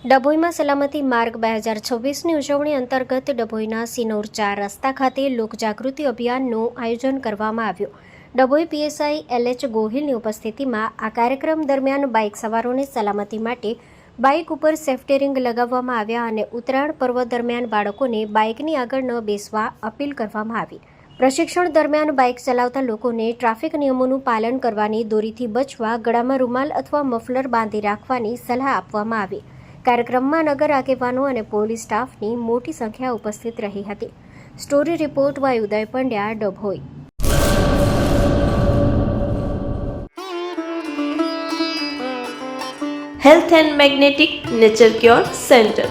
ડભોઈમાં સલામતી માર્ગ 2026ની ઉજવણી અંતર્ગત ડભોઈના સિનોર 4 રસ્તા ખાતે લોકજાગૃતિ અભિયાનનું આયોજન કરવામાં આવ્યું. ડભોઈ પીએસઆઈ એલએચ ગોહિલની ઉપસ્થિતિમાં આ કાર્યક્રમ દરમિયાન બાઇક સવારોને સલામતી માટે બાઇક ઉપર સેફ્ટી રિંગ લગાવવામાં આવ્યા અને ઉત્તરાયણ પર્વ દરમિયાન બાળકોને બાઇકની આગળ ન બેસવા અપીલ કરવામાં આવી. પ્રશિક્ષણ દરમિયાન બાઇક ચલાવતા લોકોને ટ્રાફિક નિયમોનું પાલન કરવાની, દોરીથી બચવા ગળામાં રૂમાલ અથવા મફલર બાંધી રાખવાની સલાહ આપવામાં આવી. કાર્યક્રમમાં નગર આગેવાનો અને પોલીસ સ્ટાફની મોટી સંખ્યા ઉપસ્થિત રહી હતી. Story report by Uday Pandya, Dabhoi. Health and magnetic nature cure centre,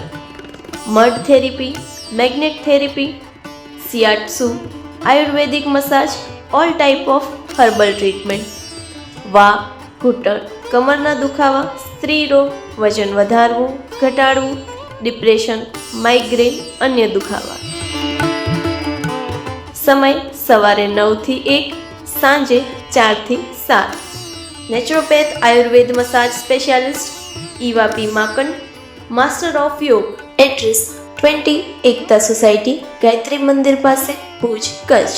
mud therapy, magnet therapy, shiatsu, Ayurvedic massage, all type of herbal treatment, વા, ઘૂંટણ, કમરના દુખાવા, સ્ત્રી રોગ, વજન વધારવું, ઘટાડવું, ડિપ્રેશન, માઇગ્રેન, અન્ય દુખાવા. સમય સવારે 9 થી 1, સાંજે 4 થી 7. Naturopath Ayurveda massage specialist Eva P માકન, master of યોગ. એડ્રેસ 20 એકતા સોસાયટી, ગાયત્રી મંદિર પાસે, ભુજ, કચ્છ.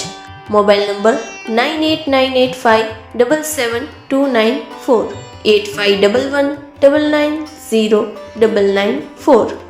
Mobile number 9898577294, 8511990994.